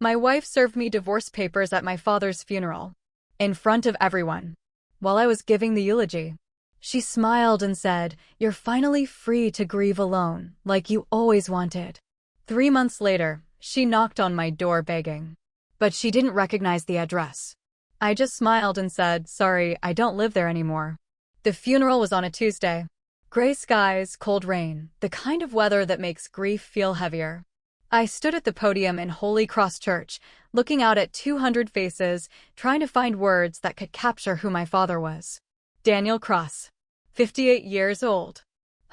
My wife served me divorce papers at my father's funeral, in front of everyone, while I was giving the eulogy. She smiled and said, "You're finally free to grieve alone, like you always wanted." 3 months later, she knocked on my door begging. But she didn't recognize the address. I just smiled and said, "Sorry, I don't live there anymore." The funeral was on a Tuesday. Gray skies, cold rain, the kind of weather that makes grief feel heavier. I stood at the podium in Holy Cross Church, looking out at 200 faces, trying to find words that could capture who my father was. Daniel Cross, 58 years old.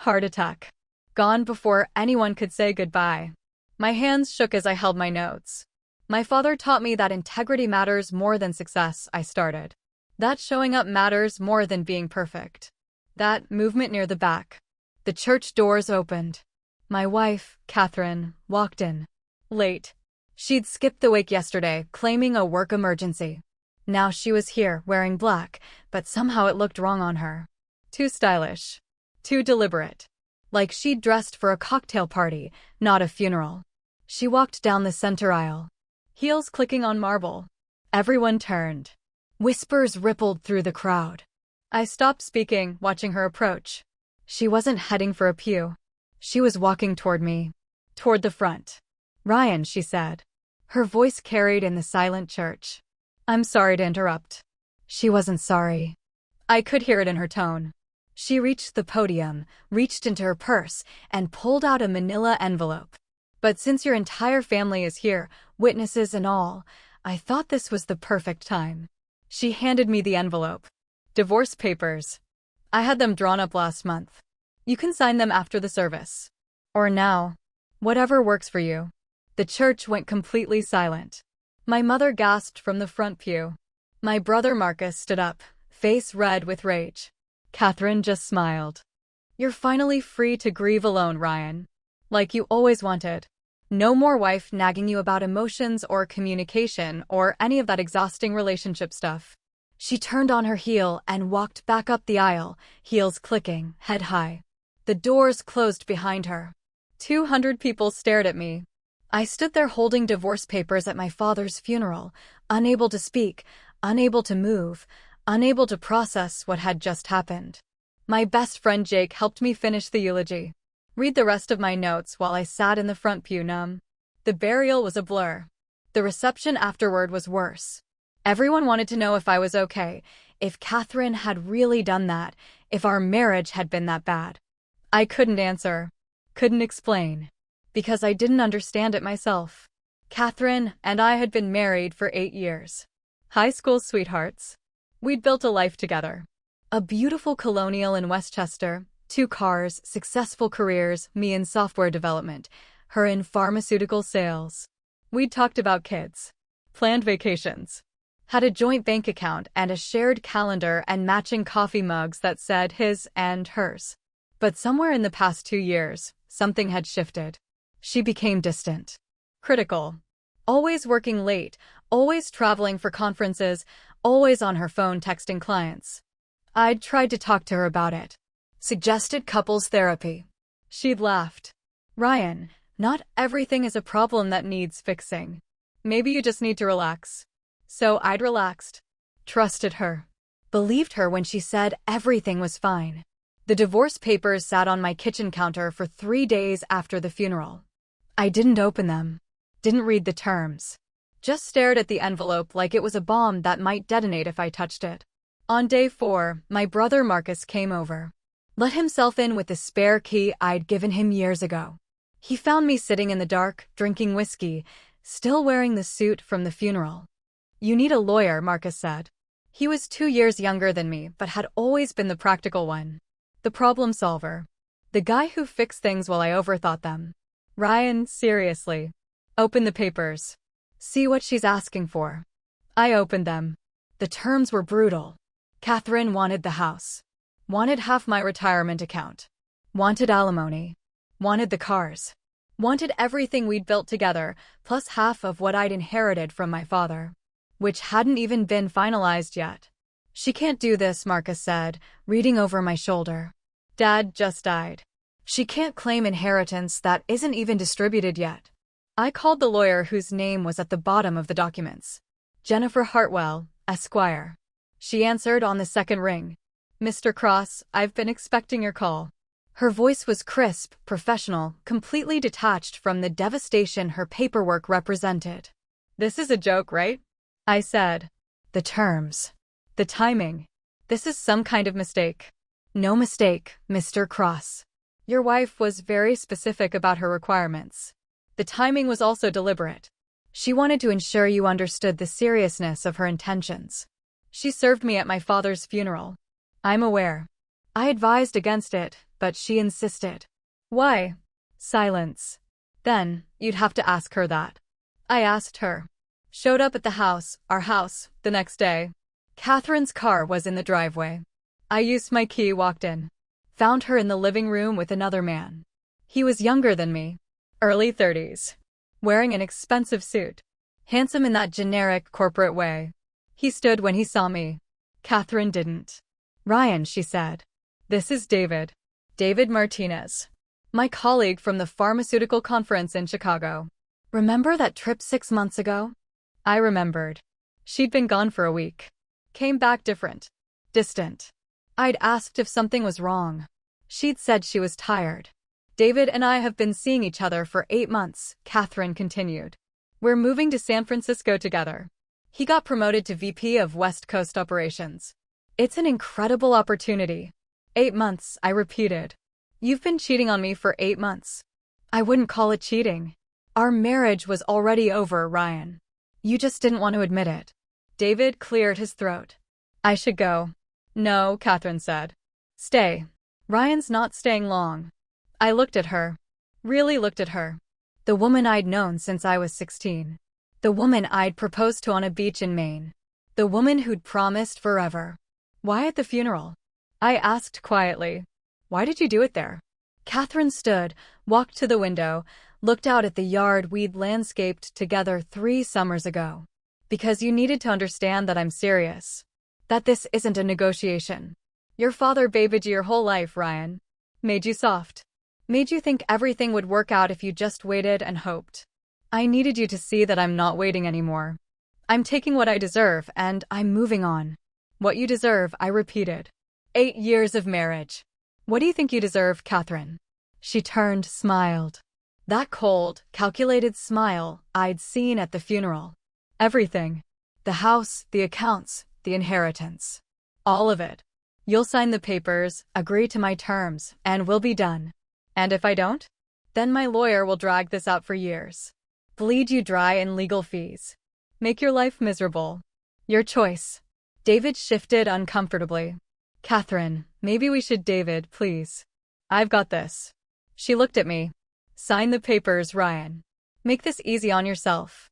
Heart attack. Gone before anyone could say goodbye. My hands shook as I held my notes. My father taught me that integrity matters more than success, I started. That showing up matters more than being perfect. That movement near the back. The church doors opened. My wife, Catherine, walked in. Late. She'd skipped the wake yesterday, claiming a work emergency. Now she was here, wearing black, but somehow it looked wrong on her. Too stylish. Too deliberate. Like she'd dressed for a cocktail party, not a funeral. She walked down the center aisle. Heels clicking on marble. Everyone turned. Whispers rippled through the crowd. I stopped speaking, watching her approach. She wasn't heading for a pew. She was walking toward me. Toward the front. "Ryan," she said. Her voice carried in the silent church. "I'm sorry to interrupt." She wasn't sorry. I could hear it in her tone. She reached the podium, reached into her purse, and pulled out a manila envelope. "But since your entire family is here, witnesses and all, I thought this was the perfect time." She handed me the envelope. "Divorce papers. I had them drawn up last month. You can sign them after the service. Or now. Whatever works for you." The church went completely silent. My mother gasped from the front pew. My brother Marcus stood up, face red with rage. Catherine just smiled. "You're finally free to grieve alone, Ryan. Like you always wanted. No more wife nagging you about emotions or communication or any of that exhausting relationship stuff." She turned on her heel and walked back up the aisle, heels clicking, head high. The doors closed behind her. 200 people stared at me. I stood there holding divorce papers at my father's funeral, unable to speak, unable to move, unable to process what had just happened. My best friend Jake helped me finish the eulogy. Read the rest of my notes while I sat in the front pew numb. The burial was a blur. The reception afterward was worse. Everyone wanted to know if I was okay, if Catherine had really done that, if our marriage had been that bad. I couldn't answer, couldn't explain, because I didn't understand it myself. Catherine and I had been married for 8 years. High school sweethearts. We'd built a life together. A beautiful colonial in Westchester, 2 cars, successful careers, me in software development, her in pharmaceutical sales. We'd talked about kids, planned vacations, had a joint bank account and a shared calendar and matching coffee mugs that said his and hers. But somewhere in the past 2 years, something had shifted. She became distant, critical, always working late, always traveling for conferences, always on her phone texting clients. I'd tried to talk to her about it, suggested couples therapy. She'd laughed. "Ryan, not everything is a problem that needs fixing. Maybe you just need to relax." So I'd relaxed, trusted her, believed her when she said everything was fine. The divorce papers sat on my kitchen counter for 3 days after the funeral. I didn't open them, didn't read the terms, just stared at the envelope like it was a bomb that might detonate if I touched it. On day 4, my brother Marcus came over, let himself in with the spare key I'd given him years ago. He found me sitting in the dark, drinking whiskey, still wearing the suit from the funeral. "You need a lawyer," Marcus said. He was 2 years younger than me, but had always been the practical one. The problem solver. The guy who fixed things while I overthought them. "Ryan, seriously. Open the papers. See what she's asking for." I opened them. The terms were brutal. Catherine wanted the house. Wanted half my retirement account. Wanted alimony. Wanted the cars. Wanted everything we'd built together, plus half of what I'd inherited from my father, which hadn't even been finalized yet. "She can't do this," Marcus said, reading over my shoulder. "Dad just died. She can't claim inheritance that isn't even distributed yet." I called the lawyer whose name was at the bottom of the documents. Jennifer Hartwell, Esquire. She answered on the second ring. Mr. Cross, I've been expecting your call. Her voice was crisp, professional, completely detached from the devastation her paperwork represented. This is a joke, right? I said. The terms. The timing. This is some kind of mistake. No mistake, Mr. Cross. Your wife was very specific about her requirements. The timing was also deliberate. She wanted to ensure you understood the seriousness of her intentions. She served me at my father's funeral. I'm aware. I advised against it, but she insisted. Why? Silence. Then, you'd have to ask her that. I asked her. Showed up at the house, our house, the next day. Catherine's car was in the driveway. I used my key, walked in. Found her in the living room with another man. He was younger than me. Early 30s. Wearing an expensive suit. Handsome in that generic corporate way. He stood when he saw me. Catherine didn't. Ryan, she said. This is David. David Martinez. My colleague from the pharmaceutical conference in Chicago. Remember that trip 6 months ago? I remembered. She'd been gone for a week. Came back different. Distant. I'd asked if something was wrong. She'd said she was tired. David and I have been seeing each other for 8 months, Catherine continued. We're moving to San Francisco together. He got promoted to VP of West Coast Operations. It's an incredible opportunity. 8 months, I repeated. You've been cheating on me for 8 months. I wouldn't call it cheating. Our marriage was already over, Ryan. You just didn't want to admit it. David cleared his throat. I should go. No, Catherine said. Stay. Ryan's not staying long. I looked at her. Really looked at her. The woman I'd known since I was 16. The woman I'd proposed to on a beach in Maine. The woman who'd promised forever. Why at the funeral? I asked quietly. Why did you do it there? Catherine stood, walked to the window, looked out at the yard we'd landscaped together 3 summers ago. Because you needed to understand that I'm serious. That this isn't a negotiation. Your father babied you your whole life, Ryan. Made you soft. Made you think everything would work out if you just waited and hoped. I needed you to see that I'm not waiting anymore. I'm taking what I deserve, and I'm moving on. What you deserve, I repeated. 8 years of marriage. What do you think you deserve, Catherine? She turned, smiled. That cold, calculated smile I'd seen at the funeral. Everything. The house, the accounts, the inheritance. All of it. You'll sign the papers, agree to my terms, and we'll be done. And if I don't? Then my lawyer will drag this out for years. Bleed you dry in legal fees. Make your life miserable. Your choice. David shifted uncomfortably. Catherine, maybe we should. David, please. I've got this. She looked at me. Sign the papers, Ryan. Make this easy on yourself.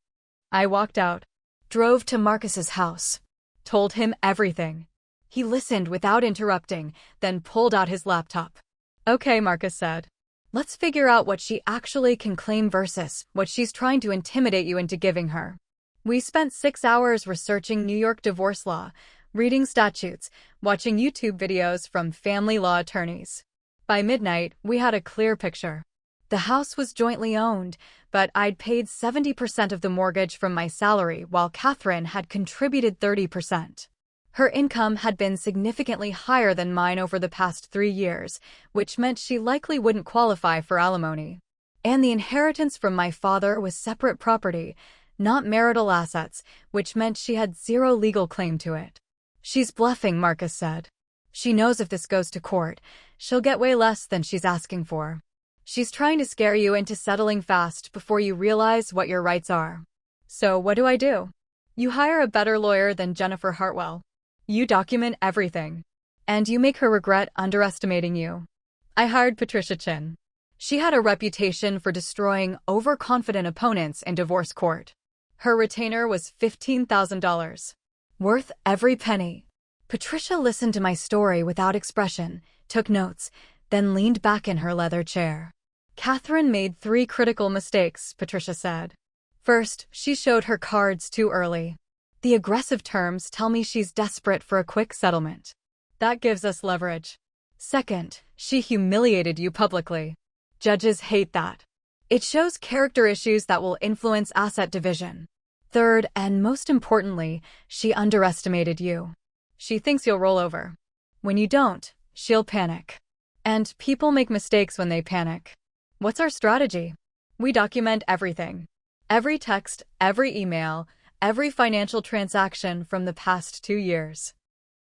I walked out. Drove to Marcus's house. Told him everything. He listened without interrupting, then pulled out his laptop. Okay, Marcus said. Let's figure out what she actually can claim versus what she's trying to intimidate you into giving her. We spent 6 hours researching New York divorce law, reading statutes, watching YouTube videos from family law attorneys. By midnight, we had a clear picture. The house was jointly owned, but I'd paid 70% of the mortgage from my salary while Catherine had contributed 30%. Her income had been significantly higher than mine over the past 3 years, which meant she likely wouldn't qualify for alimony. And the inheritance from my father was separate property, not marital assets, which meant she had 0 legal claim to it. She's bluffing, Marcus said. She knows if this goes to court, she'll get way less than she's asking for. She's trying to scare you into settling fast before you realize what your rights are. So what do? You hire a better lawyer than Jennifer Hartwell. You document everything. And you make her regret underestimating you. I hired Patricia Chin. She had a reputation for destroying overconfident opponents in divorce court. Her retainer was $15,000. Worth every penny. Patricia listened to my story without expression, took notes, then leaned back in her leather chair. Catherine made 3 critical mistakes, Patricia said. First, she showed her cards too early. The aggressive terms tell me she's desperate for a quick settlement. That gives us leverage. Second, she humiliated you publicly. Judges hate that. It shows character issues that will influence asset division. Third, and most importantly, she underestimated you. She thinks you'll roll over. When you don't, she'll panic. And people make mistakes when they panic. What's our strategy? We document everything. Every text, every email, every financial transaction from the past 2 years.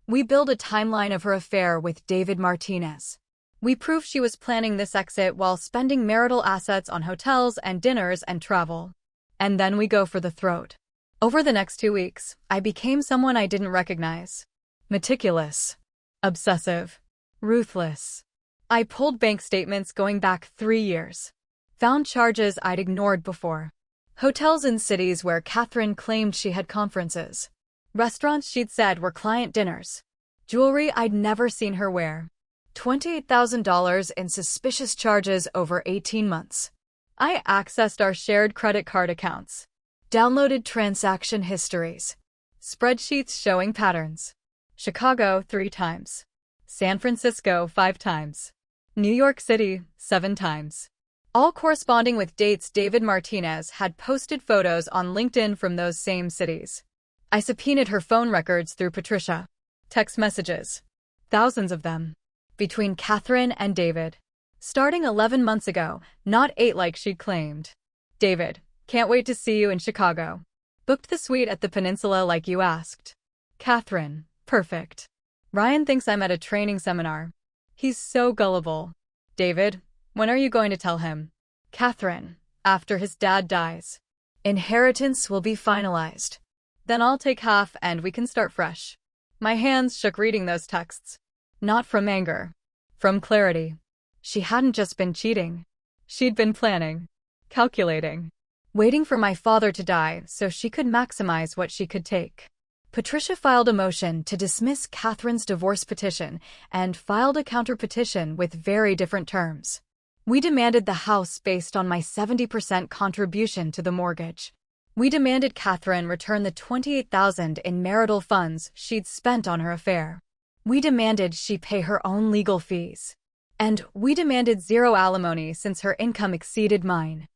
We build a timeline of her affair with David Martinez. We prove she was planning this exit while spending marital assets on hotels and dinners and travel. And then we go for the throat. Over the next 2 weeks, I became someone I didn't recognize. Meticulous. Obsessive. Ruthless. I pulled bank statements going back 3 years. Found charges I'd ignored before. Hotels in cities where Catherine claimed she had conferences. Restaurants she'd said were client dinners. Jewelry I'd never seen her wear. $28,000 in suspicious charges over 18 months. I accessed our shared credit card accounts. Downloaded transaction histories. Spreadsheets showing patterns. Chicago 3 times. San Francisco 5 times. New York City 7 times. All corresponding with dates David Martinez had posted photos on LinkedIn from those same cities. I subpoenaed her phone records through Patricia. Text messages. Thousands of them. Between Catherine and David. Starting 11 months ago, not 8 like she'd claimed. David, can't wait to see you in Chicago. Booked the suite at the Peninsula like you asked. Catherine, perfect. Ryan thinks I'm at a training seminar. He's so gullible. David, when are you going to tell him? Catherine, after his dad dies. Inheritance will be finalized. Then I'll take half and we can start fresh. My hands shook reading those texts. Not from anger. From clarity. She hadn't just been cheating. She'd been planning. Calculating. Waiting for my father to die so she could maximize what she could take. Patricia filed a motion to dismiss Catherine's divorce petition and filed a counter-petition with very different terms. We demanded the house based on my 70% contribution to the mortgage. We demanded Catherine return the $28,000 in marital funds she'd spent on her affair. We demanded she pay her own legal fees. And we demanded zero alimony since her income exceeded mine.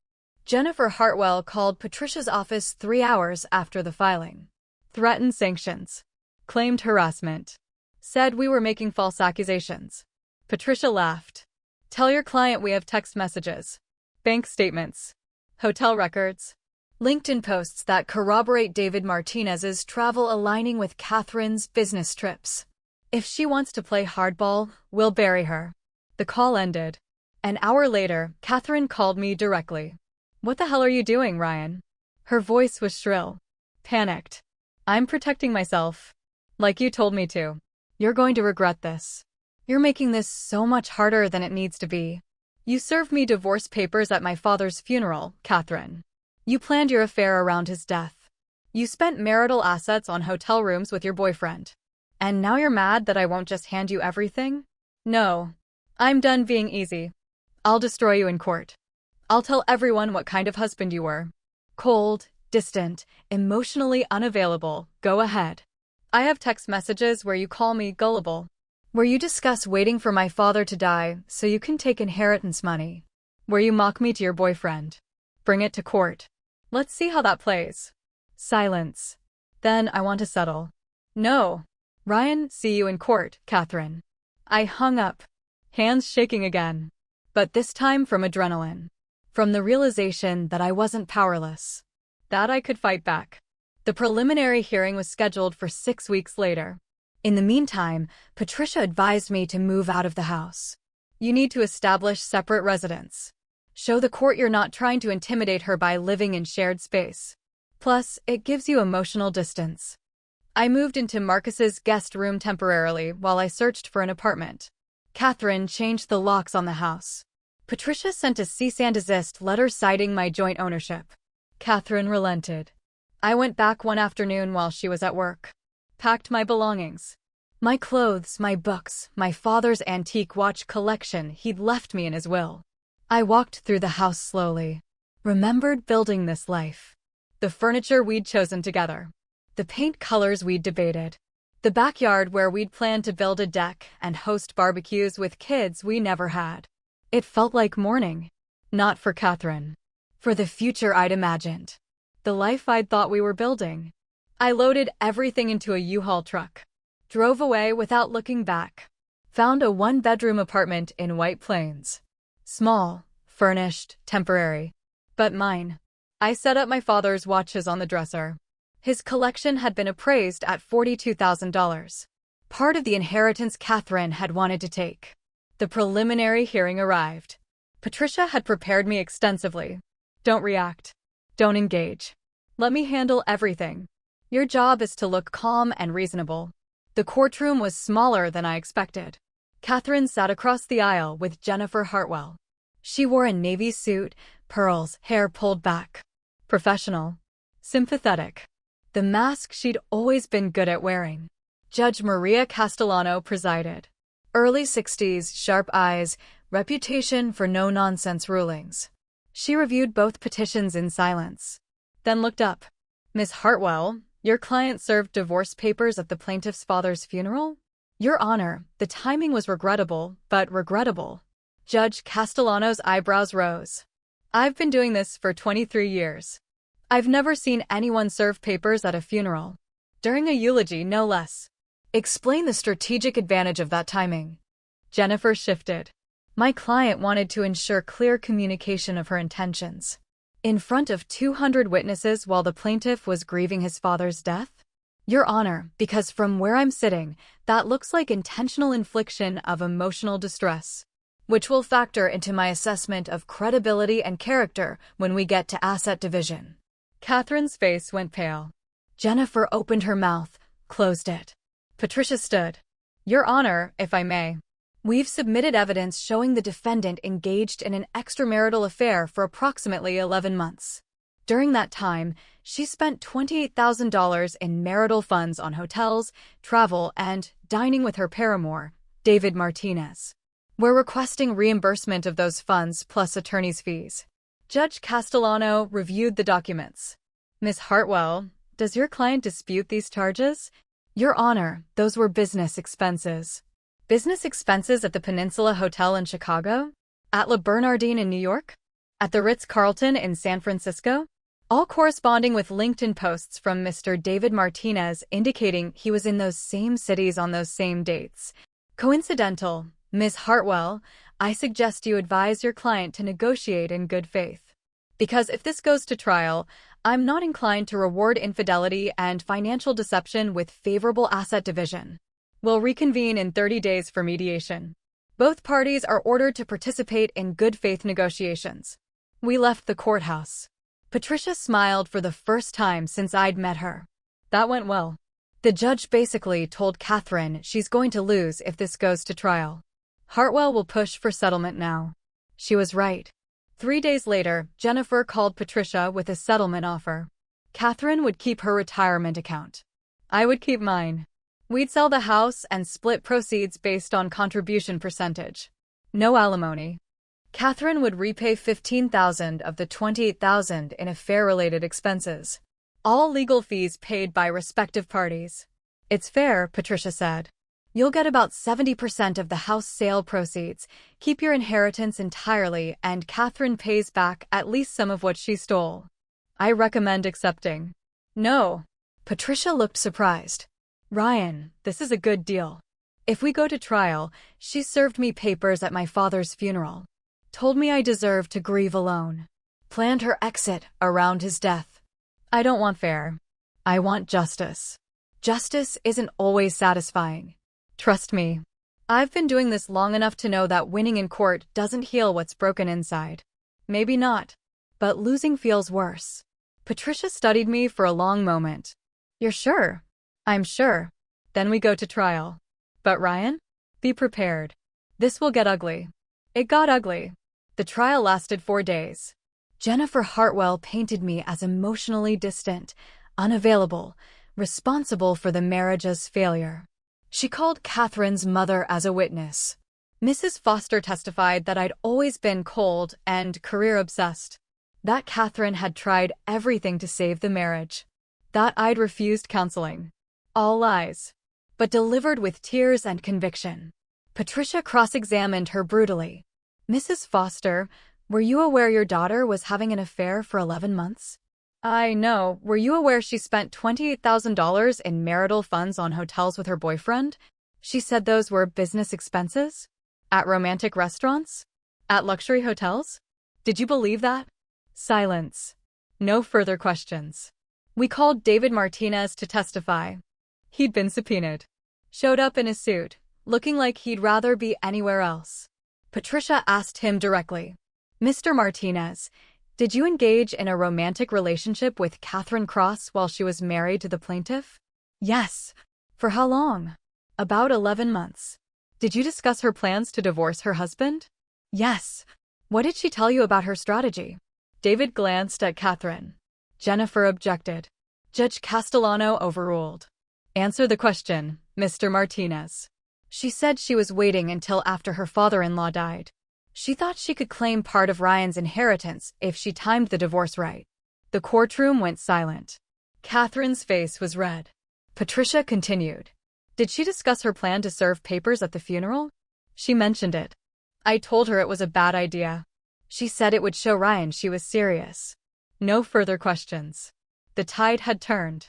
Jennifer Hartwell called Patricia's office 3 hours after the filing. Threatened sanctions. Claimed harassment. Said we were making false accusations. Patricia laughed. Tell your client we have text messages. Bank statements. Hotel records. LinkedIn posts that corroborate David Martinez's travel aligning with Catherine's business trips. If she wants to play hardball, we'll bury her. The call ended. An hour later, Catherine called me directly. What the hell are you doing, Ryan? Her voice was shrill. Panicked. I'm protecting myself. Like you told me to. You're going to regret this. You're making this so much harder than it needs to be. You served me divorce papers at my father's funeral, Catherine. You planned your affair around his death. You spent marital assets on hotel rooms with your boyfriend. And now you're mad that I won't just hand you everything? No. I'm done being easy. I'll destroy you in court. I'll tell everyone what kind of husband you were. Cold, distant, emotionally unavailable. Go ahead. I have text messages where you call me gullible. Where you discuss waiting for my father to die so you can take inheritance money. Where you mock me to your boyfriend. Bring it to court. Let's see how that plays. Silence. Then I want to settle. No. Ryan, see you in court, Catherine. I hung up. Hands shaking again. But this time from adrenaline. From the realization that I wasn't powerless. That I could fight back. The preliminary hearing was scheduled for 6 weeks later. In the meantime, Patricia advised me to move out of the house. You need to establish separate residence. Show the court you're not trying to intimidate her by living in shared space. Plus, it gives you emotional distance. I moved into Marcus's guest room temporarily while I searched for an apartment. Catherine changed the locks on the house. Patricia sent a cease and desist letter citing my joint ownership. Catherine relented. I went back one afternoon while she was at work. Packed my belongings. My clothes, my books, my father's antique watch collection he'd left me in his will. I walked through the house slowly. Remembered building this life. The furniture we'd chosen together. The paint colors we'd debated. The backyard where we'd planned to build a deck and host barbecues with kids we never had. It felt like morning. Not for Catherine. For the future I'd imagined. The life I'd thought we were building. I loaded everything into a U-Haul truck. Drove away without looking back. Found a one-bedroom apartment in White Plains. Small, furnished, temporary. But mine. I set up my father's watches on the dresser. His collection had been appraised at $42,000. Part of the inheritance Catherine had wanted to take. The preliminary hearing arrived. Patricia had prepared me extensively. Don't react. Don't engage. Let me handle everything. Your job is to look calm and reasonable. The courtroom was smaller than I expected. Catherine sat across the aisle with Jennifer Hartwell. She wore a navy suit, pearls, hair pulled back. Professional. Sympathetic. The mask she'd always been good at wearing. Judge Maria Castellano presided. Early 60s, sharp eyes, reputation for no-nonsense rulings. She reviewed both petitions in silence. Then looked up. Miss Hartwell, your client served divorce papers at the plaintiff's father's funeral? Your Honor, the timing was regrettable, but regrettable. Judge Castellano's eyebrows rose. I've been doing this for 23 years. I've never seen anyone serve papers at a funeral. During a eulogy, no less. Explain the strategic advantage of that timing. Jennifer shifted. My client wanted to ensure clear communication of her intentions. In front of 200 witnesses while the plaintiff was grieving his father's death? Your Honor, because from where I'm sitting, that looks like intentional infliction of emotional distress, which will factor into my assessment of credibility and character when we get to asset division. Catherine's face went pale. Jennifer opened her mouth, closed it. Patricia stood. Your Honor, if I may. We've submitted evidence showing the defendant engaged in an extramarital affair for approximately 11 months. During that time, she spent $28,000 in marital funds on hotels, travel, and dining with her paramour, David Martinez. We're requesting reimbursement of those funds plus attorney's fees. Judge Castellano reviewed the documents. Miss Hartwell, does your client dispute these charges? Your Honor, those were business expenses. Business expenses at the Peninsula Hotel in Chicago? At Le Bernardin in New York? At the Ritz-Carlton in San Francisco? All corresponding with LinkedIn posts from Mr. David Martinez indicating he was in those same cities on those same dates. Coincidental. Ms. Hartwell, I suggest you advise your client to negotiate in good faith. Because if this goes to trial, I'm not inclined to reward infidelity and financial deception with favorable asset division. We'll reconvene in 30 days for mediation. Both parties are ordered to participate in good faith negotiations. We left the courthouse. Patricia smiled for the first time since I'd met her. That went well. The judge basically told Catherine she's going to lose if this goes to trial. Hartwell will push for settlement now. She was right. 3 days later, Jennifer called Patricia with a settlement offer. Catherine would keep her retirement account. I would keep mine. We'd sell the house and split proceeds based on contribution percentage. No alimony. Catherine would repay $15,000 of the $28,000 in affair-related expenses. All legal fees paid by respective parties. It's fair, Patricia said. You'll get about 70% of the house sale proceeds, keep your inheritance entirely, and Catherine pays back at least some of what she stole. I recommend accepting. No. Patricia looked surprised. Ryan, this is a good deal. If we go to trial, she served me papers at my father's funeral. Told me I deserved to grieve alone. Planned her exit around his death. I don't want fair. I want justice. Justice isn't always satisfying. Trust me. I've been doing this long enough to know that winning in court doesn't heal what's broken inside. Maybe not. But losing feels worse. Patricia studied me for a long moment. You're sure? I'm sure. Then we go to trial. But Ryan? Be prepared. This will get ugly. It got ugly. The trial lasted 4 days. Jennifer Hartwell painted me as emotionally distant, unavailable, responsible for the marriage's failure. She called Catherine's mother as a witness. Mrs. Foster testified that I'd always been cold and career-obsessed. That Catherine had tried everything to save the marriage. That I'd refused counseling. All lies. But delivered with tears and conviction. Patricia cross-examined her brutally. Mrs. Foster, Were you aware your daughter was having an affair for 11 months? I know. Were you aware she spent $28,000 in marital funds on hotels with her boyfriend? She said those were business expenses? At romantic restaurants? At luxury hotels? Did you believe that? Silence. No further questions. We called David Martinez to testify. He'd been subpoenaed. Showed up in a suit, looking like he'd rather be anywhere else. Patricia asked him directly. Mr. Martinez, did you engage in a romantic relationship with Catherine Cross while she was married to the plaintiff? Yes. For how long? About 11 months. Did you discuss her plans to divorce her husband? Yes. What did she tell you about her strategy? David glanced at Catherine. Jennifer objected. Judge Castellano overruled. Answer the question, Mr. Martinez. She said she was waiting until after her father-in-law died. She thought she could claim part of Ryan's inheritance if she timed the divorce right. The courtroom went silent. Catherine's face was red. Patricia continued. Did she discuss her plan to serve papers at the funeral? She mentioned it. I told her it was a bad idea. She said it would show Ryan she was serious. No further questions. The tide had turned.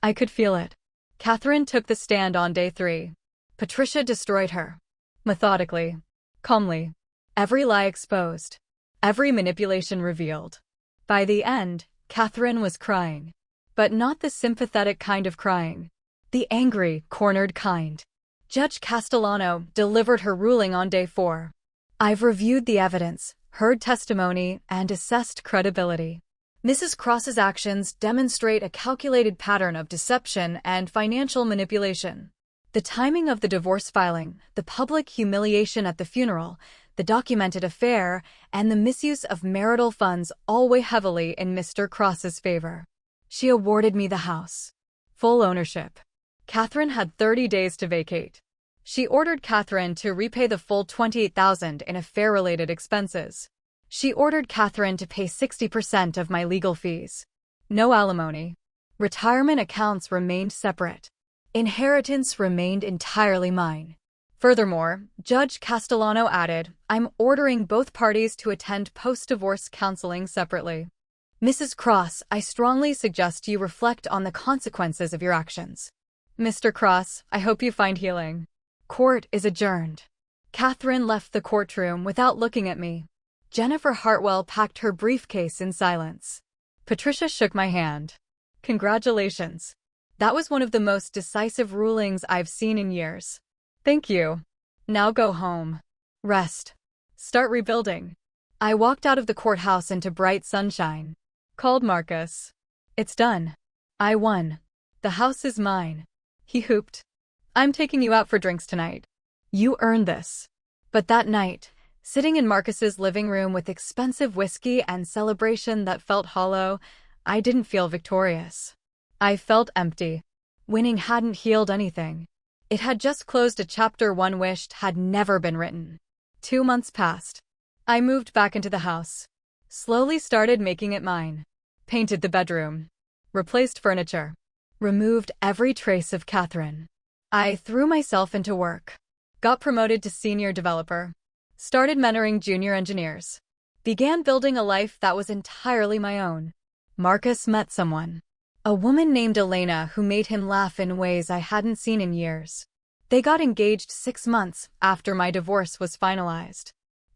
I could feel it. Catherine took the stand on day 3. Patricia destroyed her. Methodically. Calmly. Every lie exposed. Every manipulation revealed. By the end, Catherine was crying. But not the sympathetic kind of crying. The angry, cornered kind. Judge Castellano delivered her ruling on day 4. I've reviewed the evidence, heard testimony, and assessed credibility. Mrs. Cross's actions demonstrate a calculated pattern of deception and financial manipulation. The timing of the divorce filing, the public humiliation at the funeral, the documented affair, and the misuse of marital funds all weigh heavily in Mr. Cross's favor. She awarded me the house. Full ownership. Catherine had 30 days to vacate. She ordered Catherine to repay the full $28,000 in affair-related expenses. She ordered Catherine to pay 60% of my legal fees. No alimony. Retirement accounts remained separate. Inheritance remained entirely mine. Furthermore, Judge Castellano added, I'm ordering both parties to attend post-divorce counseling separately. Mrs. Cross, I strongly suggest you reflect on the consequences of your actions. Mr. Cross, I hope you find healing. Court is adjourned. Catherine left the courtroom without looking at me. Jennifer Hartwell packed her briefcase in silence. Patricia shook my hand. Congratulations. That was one of the most decisive rulings I've seen in years. Thank you. Now go home. Rest. Start rebuilding. I walked out of the courthouse into bright sunshine. Called Marcus. It's done. I won. The house is mine. He hooped. I'm taking you out for drinks tonight. You earned this. But that night, sitting in Marcus's living room with expensive whiskey and celebration that felt hollow, I didn't feel victorious. I felt empty. Winning hadn't healed anything. It had just closed a chapter one wished had never been written. 2 months passed. I moved back into the house. Slowly started making it mine. Painted the bedroom. Replaced furniture. Removed every trace of Catherine. I threw myself into work. Got promoted to senior developer. Started mentoring junior engineers. Began building a life that was entirely my own. Marcus met someone. A woman named Elena who made him laugh in ways I hadn't seen in years. They got engaged 6 months after my divorce was finalized.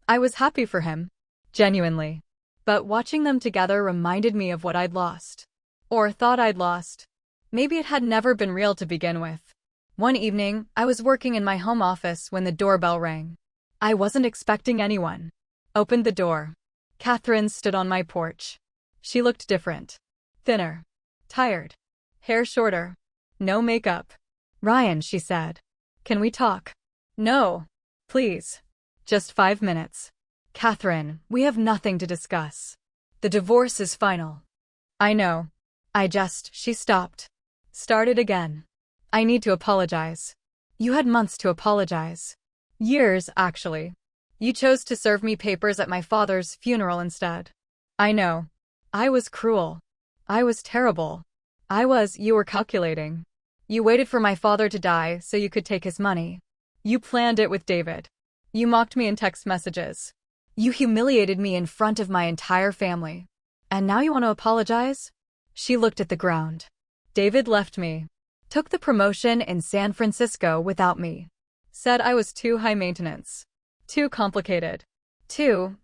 I was happy for him. Genuinely. But watching them together reminded me of what I'd lost. Or thought I'd lost. Maybe it had never been real to begin with. One evening, I was working in my home office when the doorbell rang. I wasn't expecting anyone. Opened the door. Catherine stood on my porch. She looked different. Thinner. Tired. Hair shorter. No makeup. Ryan, she said. Can we talk? No. Please. Just 5 minutes. Catherine, we have nothing to discuss. The divorce is final. I know. She stopped. Started again. I need to apologize. You had months to apologize. Years, actually. You chose to serve me papers at my father's funeral instead. I know. I was cruel. I was terrible. You were calculating. You waited for my father to die so you could take his money. You planned it with David. You mocked me in text messages. You humiliated me in front of my entire family. And now you want to apologize? She looked at the ground. David left me. Took the promotion in San Francisco without me. Said I was too high maintenance. Too complicated.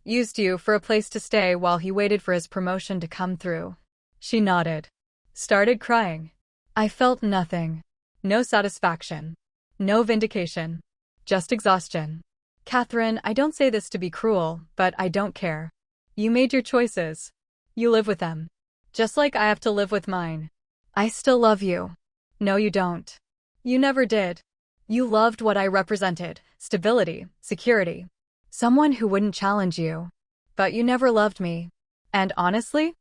Used you for a place to stay while he waited for his promotion to come through. She nodded. Started crying. I felt nothing. No satisfaction. No vindication. Just exhaustion. Catherine, I don't say this to be cruel, but I don't care. You made your choices. You live with them. Just like I have to live with mine. I still love you. No, you don't. You never did. You loved what I represented, stability, security. Someone who wouldn't challenge you. But you never loved me. And honestly,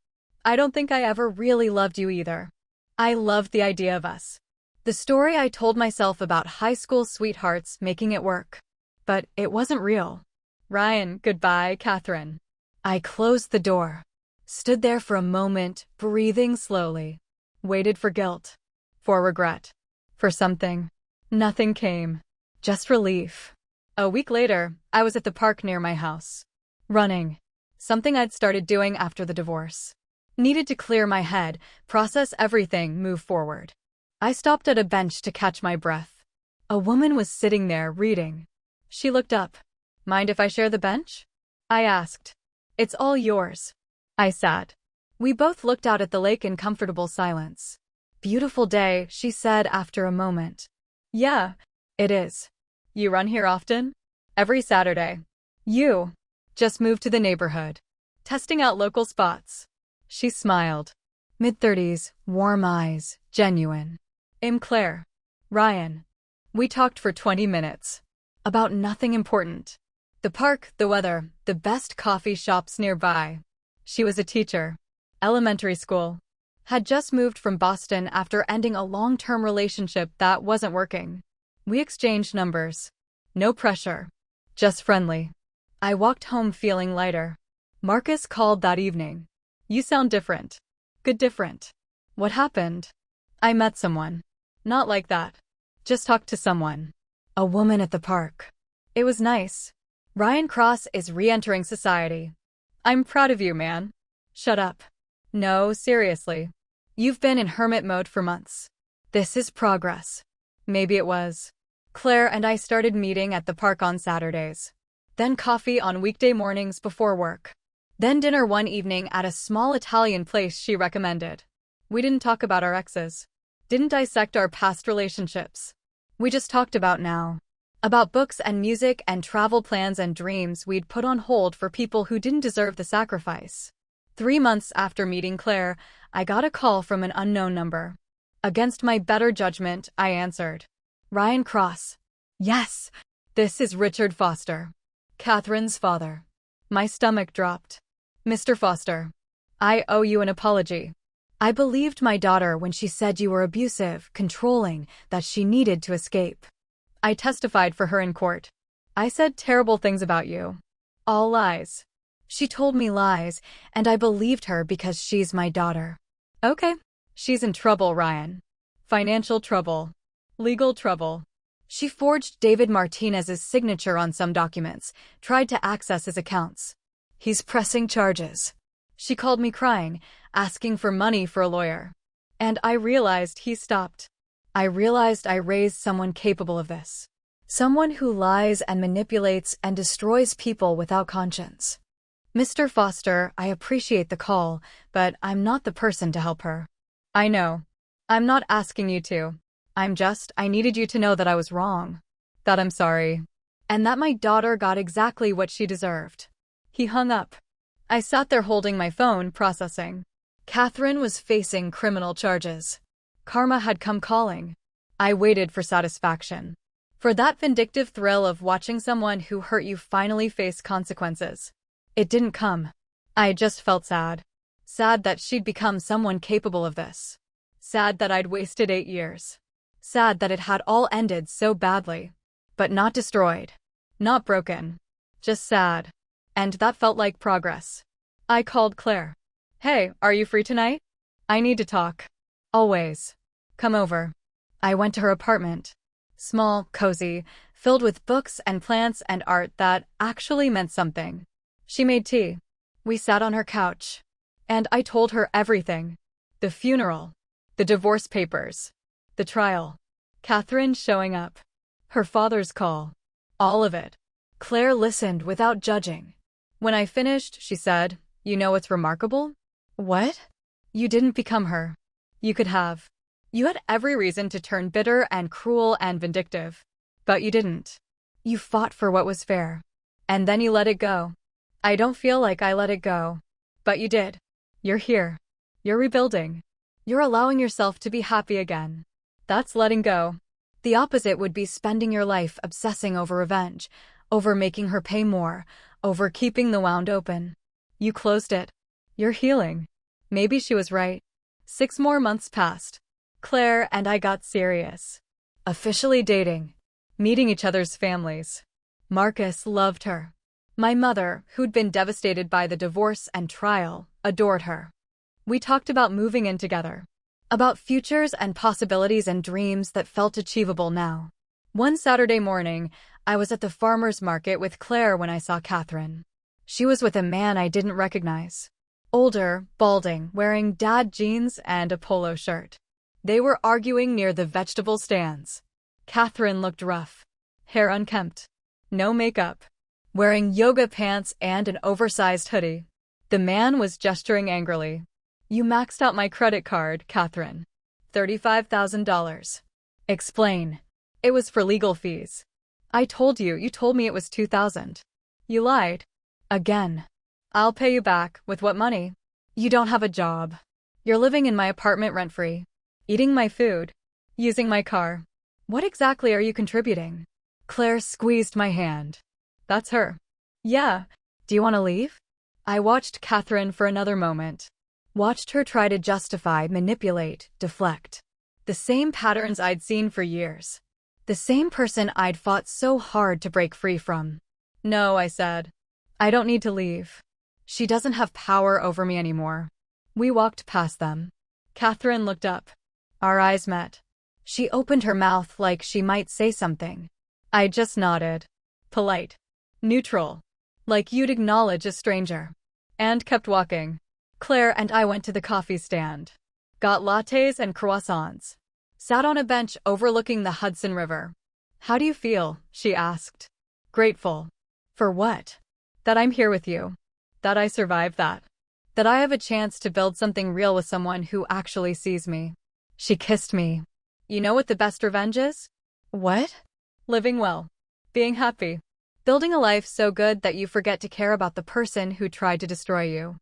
I don't think I ever really loved you either. I loved the idea of us. The story I told myself about high school sweethearts making it work. But it wasn't real. Ryan, goodbye, Catherine. I closed the door. Stood there for a moment, breathing slowly. Waited for guilt. For regret. For something. Nothing came. Just relief. A week later, I was at the park near my house. Running. Something I'd started doing after the divorce. Needed to clear my head, process everything, move forward. I stopped at a bench to catch my breath. A woman was sitting there reading. She looked up. Mind if I share the bench? I asked. It's all yours. I sat. We both looked out at the lake in comfortable silence. Beautiful day, she said after a moment. Yeah, it is. You run here often? Every Saturday. You. Just moved to the neighborhood. Testing out local spots. She smiled. Mid-30s, warm eyes, genuine. I'm Claire. Ryan. We talked for 20 minutes. About nothing important. The park, the weather, the best coffee shops nearby. She was a teacher. Elementary school. Had just moved from Boston after ending a long-term relationship that wasn't working. We exchanged numbers. No pressure. Just friendly. I walked home feeling lighter. Marcus called that evening. You sound different. Good different. What happened? I met someone. Not like that. Just talked to someone. A woman at the park. It was nice. Ryan Cross is re-entering society. I'm proud of you, man. Shut up. No, seriously. You've been in hermit mode for months. This is progress. Maybe it was. Claire and I started meeting at the park on Saturdays. Then coffee on weekday mornings before work. Then dinner one evening at a small Italian place she recommended. We didn't talk about our exes. Didn't dissect our past relationships. We just talked about now. About books and music and travel plans and dreams we'd put on hold for people who didn't deserve the sacrifice. 3 months after meeting Claire, I got a call from an unknown number. Against my better judgment, I answered. Ryan Cross. Yes, this is Richard Foster. Catherine's father. My stomach dropped. Mr. Foster. I owe you an apology. I believed my daughter when she said you were abusive, controlling, that she needed to escape. I testified for her in court. I said terrible things about you. All lies. She told me lies, and I believed her because she's my daughter. Okay. She's in trouble, Ryan. Financial trouble. Legal trouble. She forged David Martinez's signature on some documents, tried to access his accounts. He's pressing charges. She called me crying, asking for money for a lawyer. And I realized he stopped. I realized I raised someone capable of this. Someone who lies and manipulates and destroys people without conscience. Mr. Foster, I appreciate the call, but I'm not the person to help her. I know. I'm not asking you to. I needed you to know that I was wrong. That I'm sorry. And that my daughter got exactly what she deserved. He hung up. I sat there holding my phone, processing. Catherine was facing criminal charges. Karma had come calling. I waited for satisfaction. For that vindictive thrill of watching someone who hurt you finally face consequences. It didn't come. I just felt sad. Sad that she'd become someone capable of this. Sad that I'd wasted 8 years. Sad that it had all ended so badly. But not destroyed. Not broken. Just sad. And that felt like progress. I called Claire. Hey, are you free tonight? I need to talk. Always. Come over. I went to her apartment. Small, cozy, filled with books and plants and art that actually meant something. She made tea. We sat on her couch. And I told her everything. The funeral. The divorce papers. The trial. Catherine showing up. Her father's call. All of it. Claire listened without judging. When I finished, she said, "You know what's remarkable?" "What?" "You didn't become her. You could have. You had every reason to turn bitter and cruel and vindictive. But you didn't. You fought for what was fair. And then you let it go. I don't feel like I let it go. But you did. You're here. You're rebuilding. You're allowing yourself to be happy again. That's letting go. The opposite would be spending your life obsessing over revenge, over making her pay more, over keeping the wound open. You closed it. You're healing." Maybe she was right. 6 more months passed. Claire and I got serious. Officially dating. Meeting each other's families. Marcus loved her. My mother, who'd been devastated by the divorce and trial, adored her. We talked about moving in together. About futures and possibilities and dreams that felt achievable now. One Saturday morning, I was at the farmer's market with Claire when I saw Catherine. She was with a man I didn't recognize. Older, balding, wearing dad jeans and a polo shirt. They were arguing near the vegetable stands. Catherine looked rough. Hair unkempt. No makeup. Wearing yoga pants and an oversized hoodie. The man was gesturing angrily. "You maxed out my credit card, Catherine. $35,000. Explain." "It was for legal fees." "I told you. You told me it was $2,000. You lied." "Again." "I'll pay you back. With what money?" "You don't have a job. You're living in my apartment rent-free. Eating my food. Using my car. What exactly are you contributing?" Claire squeezed my hand. "That's her." "Yeah. Do you want to leave?" I watched Catherine for another moment. Watched her try to justify, manipulate, deflect. The same patterns I'd seen for years. The same person I'd fought so hard to break free from. "No," I said. "I don't need to leave. She doesn't have power over me anymore." We walked past them. Catherine looked up. Our eyes met. She opened her mouth like she might say something. I just nodded. Polite. Neutral. Like you'd acknowledge a stranger. And kept walking. Claire and I went to the coffee stand. Got lattes and croissants. Sat on a bench overlooking the Hudson River. "How do you feel?" she asked. "Grateful." "For what?" "That I'm here with you. That I survived that. That I have a chance to build something real with someone who actually sees me." She kissed me. "You know what the best revenge is?" "What?" "Living well. Being happy. Building a life so good that you forget to care about the person who tried to destroy you."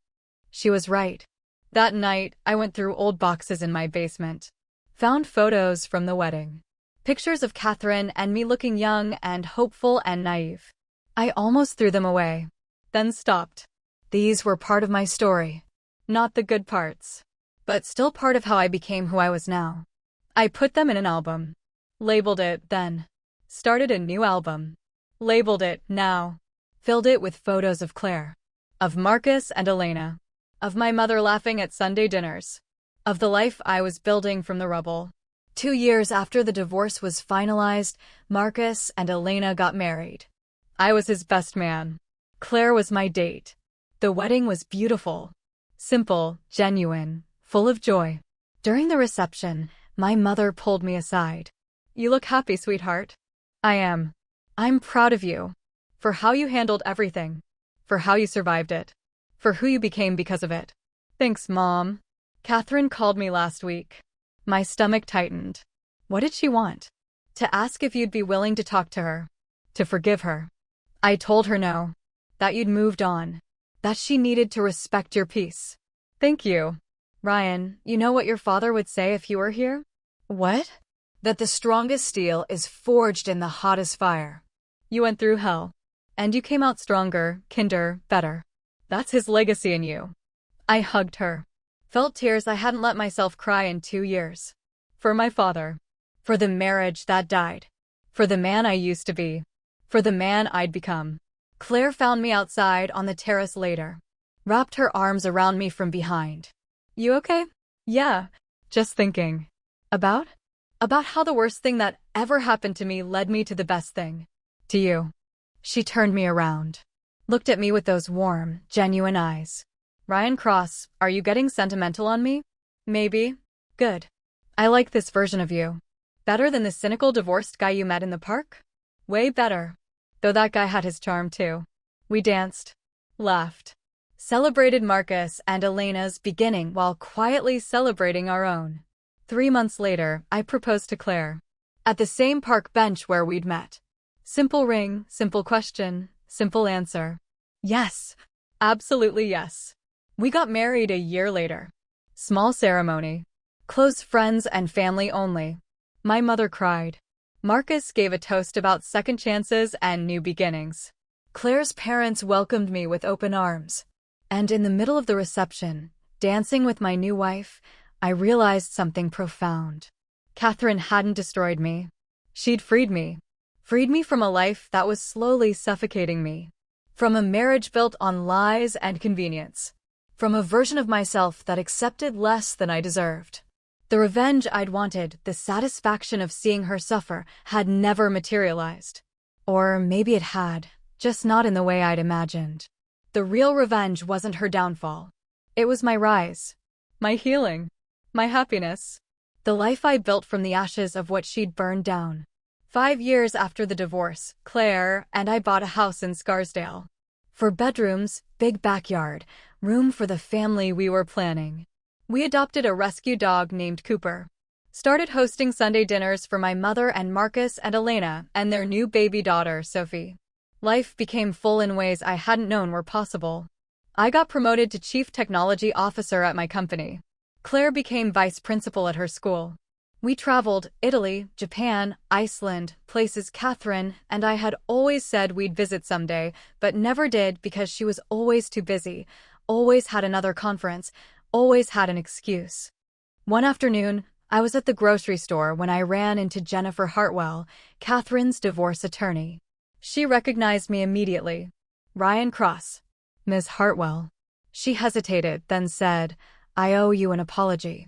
She was right. That night, I went through old boxes in my basement. Found photos from the wedding. Pictures of Catherine and me looking young and hopeful and naive. I almost threw them away. Then stopped. These were part of my story. Not the good parts. But still part of how I became who I was now. I put them in an album. Labeled it then. Started a new album. Labeled it now. Filled it with photos of Claire. Of Marcus and Elena. Of my mother laughing at Sunday dinners. Of the life I was building from the rubble. 2 years after the divorce was finalized, Marcus and Elena got married. I was his best man. Claire was my date. The wedding was beautiful. Simple, genuine, full of joy. During the reception, my mother pulled me aside. "You look happy, sweetheart." "I am. I'm proud of you. For how you handled everything. For how you survived it. For who you became because of it." "Thanks, Mom." Catherine called me last week. My stomach tightened. What did she want? To ask if you'd be willing to talk to her. To forgive her. I told her no. That you'd moved on. That she needed to respect your peace. "Thank you. Ryan, you know what your father would say if you were here?" "What?" "That the strongest steel is forged in the hottest fire. You went through hell. And you came out stronger, kinder, better. That's his legacy in you." I hugged her. Felt tears I hadn't let myself cry in 2 years. For my father. For the marriage that died. For the man I used to be. For the man I'd become. Claire found me outside on the terrace later. Wrapped her arms around me from behind. "You okay?" "Yeah. Just thinking." "About?" "About how the worst thing that ever happened to me led me to the best thing. To you." She turned me around. looked at me with those warm, genuine eyes. Ryan Cross, are you getting sentimental on me? Maybe. Good. I like this version of you. Better than the cynical divorced guy you met in the park? Way better. Though that guy had his charm too. We danced, laughed, celebrated Marcus and Elena's beginning while quietly celebrating our own. 3 months later, I proposed to Claire. At the same park bench where we'd met. Simple ring, simple question, simple answer. Yes. Absolutely yes. We got married a year later. Small ceremony. Close friends and family only. My mother cried. Marcus gave a toast about second chances and new beginnings. Claire's parents welcomed me with open arms. And in the middle of the reception, dancing with my new wife, I realized something profound. Catherine hadn't destroyed me. She'd freed me. Freed me from a life that was slowly suffocating me. From a marriage built on lies and convenience. From a version of myself that accepted less than I deserved. The revenge I'd wanted, the satisfaction of seeing her suffer, had never materialized. Or maybe it had, just not in the way I'd imagined. The real revenge wasn't her downfall. It was my rise. My healing. My happiness. The life I built from the ashes of what she'd burned down. 5 years after the divorce, Claire and I bought a house in Scarsdale. 4 bedrooms, big backyard, room for the family we were planning. We adopted a rescue dog named Cooper. Started hosting Sunday dinners for my mother and Marcus and Elena and their new baby daughter, Sophie. Life became full in ways I hadn't known were possible. I got promoted to Chief Technology Officer at my company. Claire became Vice Principal at her school. We traveled Italy, Japan, Iceland, places Catherine and I had always said we'd visit someday, but never did because she was always too busy, always had another conference, always had an excuse. One afternoon, I was at the grocery store when I ran into Jennifer Hartwell, Catherine's divorce attorney. She recognized me immediately. Ryan Cross. Ms. Hartwell. She hesitated, then said, I owe you an apology.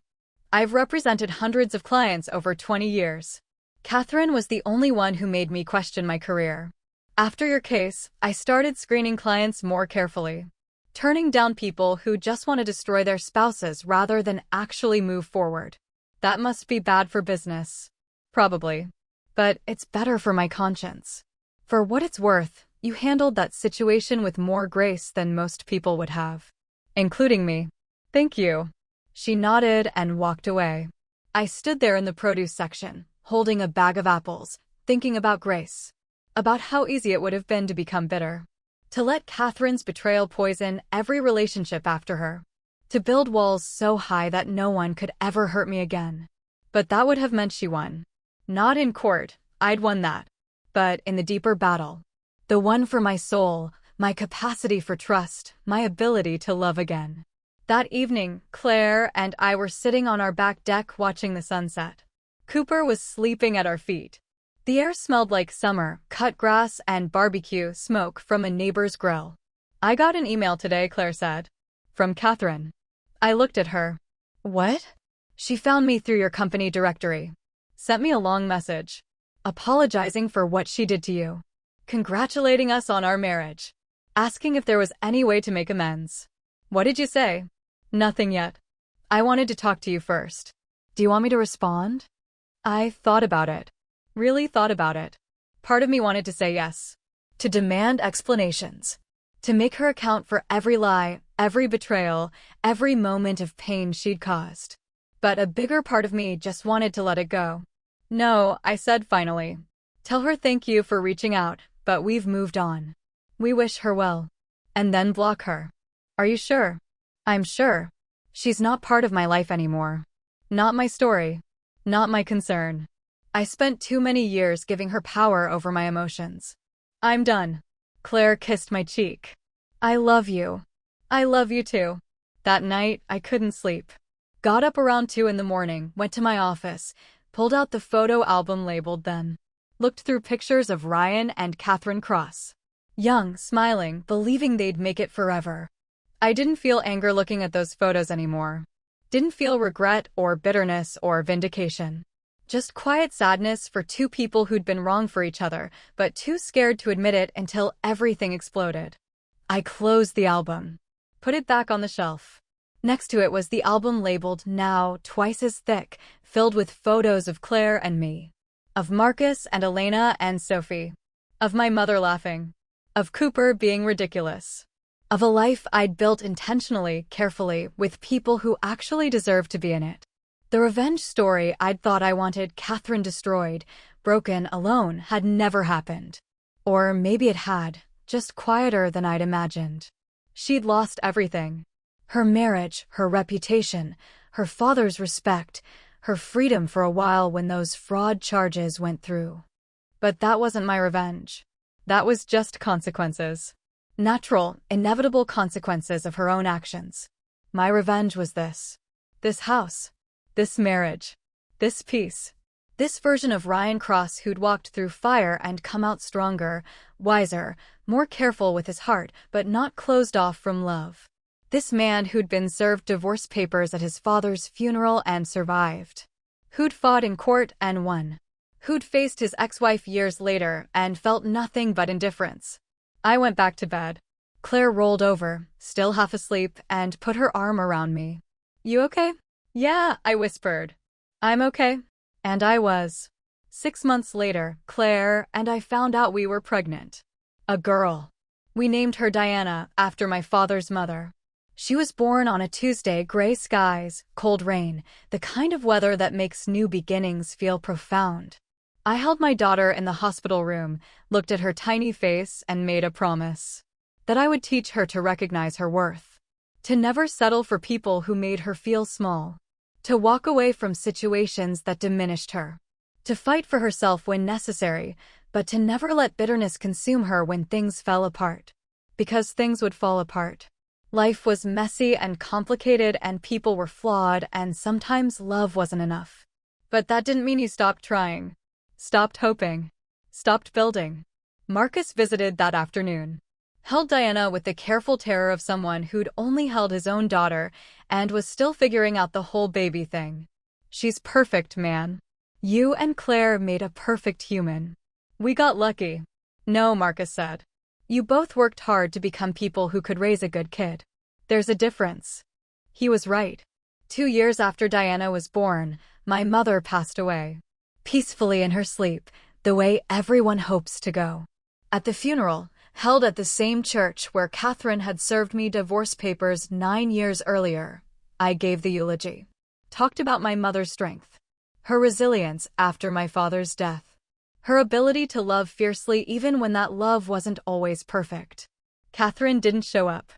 I've represented hundreds of clients over 20 years. Catherine was the only one who made me question my career. After your case, I started screening clients more carefully. Turning down people who just want to destroy their spouses rather than actually move forward. That must be bad for business. Probably. But it's better for my conscience. For what it's worth, you handled that situation with more grace than most people would have. Including me. Thank you. She nodded and walked away. I stood there in the produce section, holding a bag of apples, thinking about Grace. About how easy it would have been to become bitter. To let Catherine's betrayal poison every relationship after her. To build walls so high that no one could ever hurt me again. But that would have meant she won. Not in court, I'd won that. But in the deeper battle. The one for my soul, my capacity for trust, my ability to love again. That evening, Claire and I were sitting on our back deck watching the sunset. Cooper was sleeping at our feet. The air smelled like summer, cut grass, and barbecue smoke from a neighbor's grill. I got an email today, Claire said. From Catherine. I looked at her. What? She found me through your company directory. Sent me a long message. Apologizing for what she did to you. Congratulating us on our marriage. Asking if there was any way to make amends. What did you say? Nothing yet. I wanted to talk to you first. Do you want me to respond? I thought about it. Really thought about it. Part of me wanted to say yes. To demand explanations. To make her account for every lie, every betrayal, every moment of pain she'd caused. But a bigger part of me just wanted to let it go. No, I said finally. Tell her thank you for reaching out, but we've moved on. We wish her well. And then block her. Are you sure? I'm sure. She's not part of my life anymore. Not my story. Not my concern. I spent too many years giving her power over my emotions. I'm done. Claire kissed my cheek. I love you. I love you too. That night, I couldn't sleep. Got up around 2 in the morning, went to my office, pulled out the photo album labeled then. Looked through pictures of Ryan and Catherine Cross. Young, smiling, believing they'd make it forever. I didn't feel anger looking at those photos anymore. Didn't feel regret or bitterness or vindication. Just quiet sadness for 2 people who'd been wrong for each other, but too scared to admit it until everything exploded. I closed the album, put it back on the shelf. Next to it was the album labeled Now, twice as thick, filled with photos of Claire and me. Of Marcus and Elena and Sophie. Of my mother laughing. Of Cooper being ridiculous. Of a life I'd built intentionally, carefully, with people who actually deserved to be in it. The revenge story I'd thought I wanted Catherine destroyed, broken, alone, had never happened. Or maybe it had, just quieter than I'd imagined. She'd lost everything. Her marriage, her reputation, her father's respect, her freedom for a while when those fraud charges went through. But that wasn't my revenge. That was just consequences. Natural, inevitable consequences of her own actions. My revenge was this. This house. This marriage. This peace. This version of Ryan Cross who'd walked through fire and come out stronger, wiser, more careful with his heart, but not closed off from love. This man who'd been served divorce papers at his father's funeral and survived. Who'd fought in court and won. Who'd faced his ex-wife years later and felt nothing but indifference. I went back to bed. Claire rolled over, still half asleep, and put her arm around me. "You okay?" "Yeah," I whispered. "I'm okay." And I was. 6 months later, Claire and I found out we were pregnant. A girl. We named her Diana, after my father's mother. She was born on a Tuesday, gray skies, cold rain, the kind of weather that makes new beginnings feel profound. I held my daughter in the hospital room, looked at her tiny face, and made a promise. That I would teach her to recognize her worth. To never settle for people who made her feel small. To walk away from situations that diminished her. To fight for herself when necessary, but to never let bitterness consume her when things fell apart. Because things would fall apart. Life was messy and complicated and people were flawed and sometimes love wasn't enough. But that didn't mean you stopped trying. Stopped hoping. Stopped building. Marcus visited that afternoon. Held Diana with the careful terror of someone who'd only held his own daughter and was still figuring out the whole baby thing. "She's perfect, man. You and Claire made a perfect human. We got lucky." "No," Marcus said. "You both worked hard to become people who could raise a good kid. There's a difference." He was right. 2 years after Diana was born, my mother passed away. Peacefully in her sleep, the way everyone hopes to go. At the funeral, held at the same church where Catherine had served me divorce papers 9 years earlier, I gave the eulogy. Talked about my mother's strength. Her resilience after my father's death. Her ability to love fiercely even when that love wasn't always perfect. Catherine didn't show up.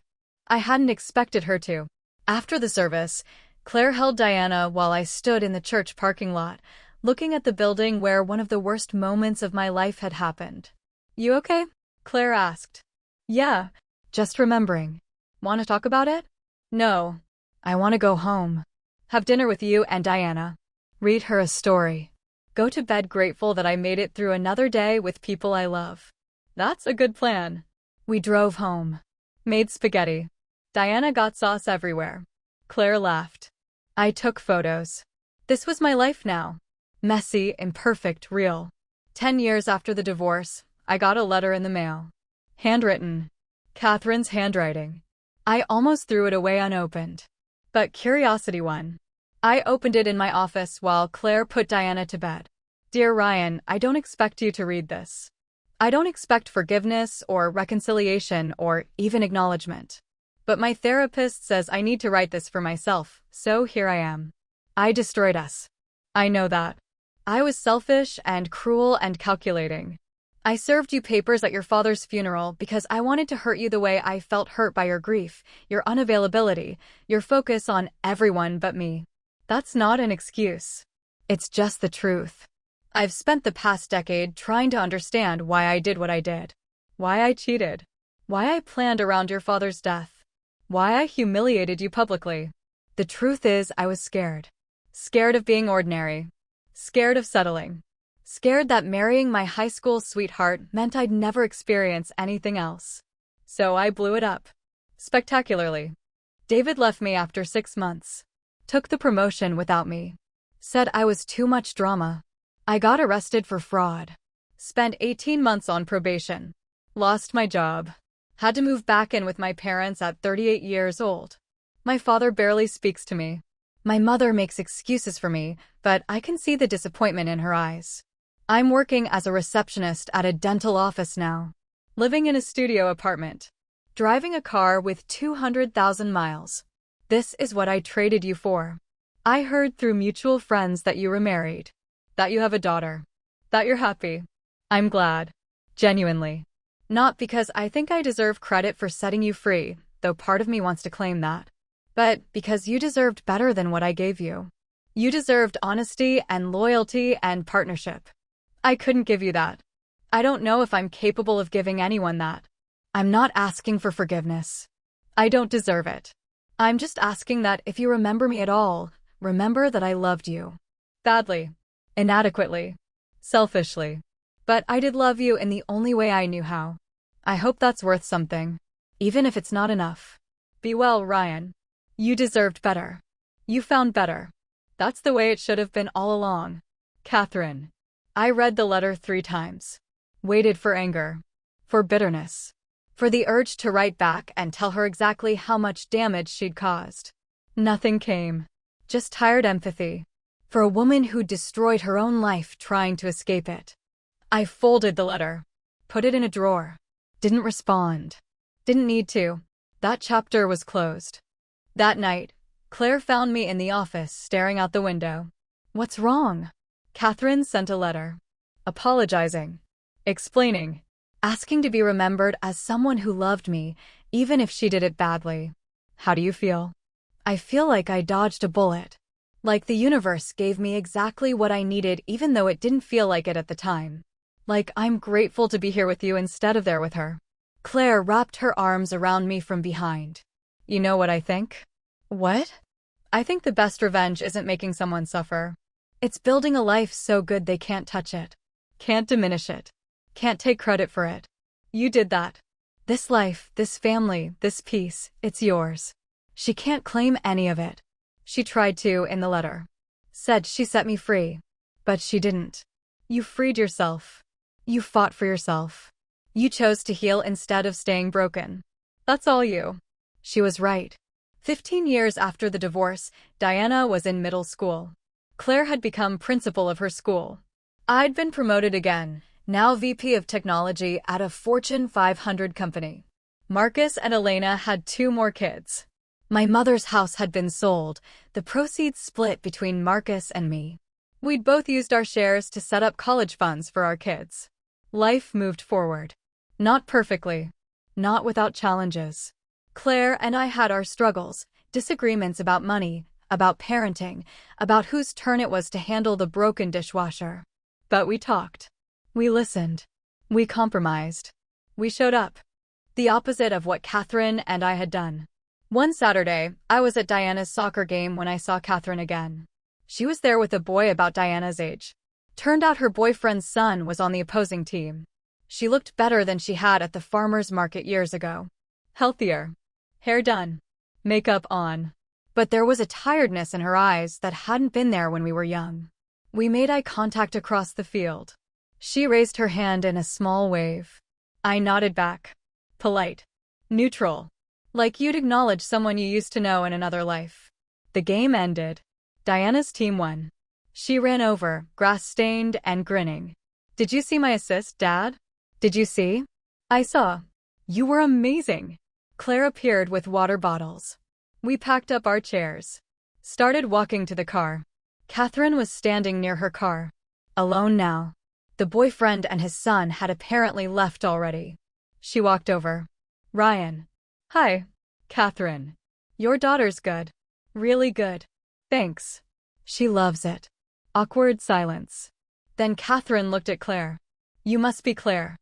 I hadn't expected her to. After the service, Claire held Diana while I stood in the church parking lot, looking at the building where one of the worst moments of my life had happened. "You okay?" Claire asked. "Yeah, just remembering." "Want to talk about it?" "No. I want to go home. Have dinner with you and Diana. Read her a story. Go to bed grateful that I made it through another day with people I love." "That's a good plan." We drove home. Made spaghetti. Diana got sauce everywhere. Claire laughed. I took photos. This was my life now. Messy, imperfect, real. 10 years after the divorce, I got a letter in the mail. Handwritten. Catherine's handwriting. I almost threw it away unopened. But curiosity won. I opened it in my office while Claire put Diana to bed. "Dear Ryan, I don't expect you to read this. I don't expect forgiveness or reconciliation or even acknowledgement. But my therapist says I need to write this for myself, so here I am. I destroyed us. I know that. I was selfish and cruel and calculating. I served you papers at your father's funeral because I wanted to hurt you the way I felt hurt by your grief, your unavailability, your focus on everyone but me. That's not an excuse. It's just the truth. I've spent the past decade trying to understand why I did what I did. Why I cheated. Why I planned around your father's death. Why I humiliated you publicly. The truth is I was scared. Scared of being ordinary. Scared of settling. Scared that marrying my high school sweetheart meant I'd never experience anything else. So I blew it up. Spectacularly. David left me after 6 months. Took the promotion without me. Said I was too much drama. I got arrested for fraud. Spent 18 months on probation. Lost my job. Had to move back in with my parents at 38 years old. My father barely speaks to me. My mother makes excuses for me, but I can see the disappointment in her eyes. I'm working as a receptionist at a dental office now. Living in a studio apartment. Driving a car with 200,000 miles. This is what I traded you for. I heard through mutual friends that you were married. That you have a daughter. That you're happy. I'm glad. Genuinely. Not because I think I deserve credit for setting you free, though part of me wants to claim that. But because you deserved better than what I gave you. You deserved honesty and loyalty and partnership. I couldn't give you that. I don't know if I'm capable of giving anyone that. I'm not asking for forgiveness. I don't deserve it. I'm just asking that if you remember me at all, remember that I loved you. Badly. Inadequately. Selfishly. But I did love you in the only way I knew how. I hope that's worth something. Even if it's not enough. Be well, Ryan. You deserved better. You found better. That's the way it should have been all along. Catherine. I read the letter 3 times. Waited for anger. For bitterness. For the urge to write back and tell her exactly how much damage she'd caused. Nothing came. Just tired empathy. For a woman who destroyed her own life trying to escape it. I folded the letter. Put it in a drawer. Didn't respond. Didn't need to. That chapter was closed. That night, Claire found me in the office staring out the window. What's wrong? Catherine sent a letter. Apologizing. Explaining. Asking to be remembered as someone who loved me, even if she did it badly. How do you feel? I feel like I dodged a bullet. Like the universe gave me exactly what I needed even though it didn't feel like it at the time. Like I'm grateful to be here with you instead of there with her. Claire wrapped her arms around me from behind. You know what I think? What? I think the best revenge isn't making someone suffer. It's building a life so good they can't touch it. Can't diminish it. Can't take credit for it. You did that. This life, this family, this peace, it's yours. She can't claim any of it. She tried to in the letter. Said she set me free. But she didn't. You freed yourself. You fought for yourself. You chose to heal instead of staying broken. That's all you. She was right. 15 years after the divorce, Diana was in middle school. Claire had become principal of her school. I'd been promoted again, now VP of Technology at a Fortune 500 company. Marcus and Elena had 2 more kids. My mother's house had been sold, the proceeds split between Marcus and me. We'd both used our shares to set up college funds for our kids. Life moved forward. Not perfectly. Not without challenges. Claire and I had our struggles, disagreements about money, about parenting, about whose turn it was to handle the broken dishwasher. But we talked. We listened. We compromised. We showed up. The opposite of what Catherine and I had done. One Saturday, I was at Diana's soccer game when I saw Catherine again. She was there with a boy about Diana's age. Turned out her boyfriend's son was on the opposing team. She looked better than she had at the farmer's market years ago. Healthier. Hair done. Makeup on. But there was a tiredness in her eyes that hadn't been there when we were young. We made eye contact across the field. She raised her hand in a small wave. I nodded back. Polite. Neutral. Like you'd acknowledge someone you used to know in another life. The game ended. Diana's team won. She ran over, grass-stained and grinning. Did you see my assist, Dad? Did you see? I saw. You were amazing. Claire appeared with water bottles. We packed up our chairs. Started walking to the car. Catherine was standing near her car. Alone now. The boyfriend and his son had apparently left already. She walked over. Ryan. Hi. Catherine. Your daughter's good. Really good. Thanks. She loves it. Awkward silence. Then Catherine looked at Claire. You must be Claire.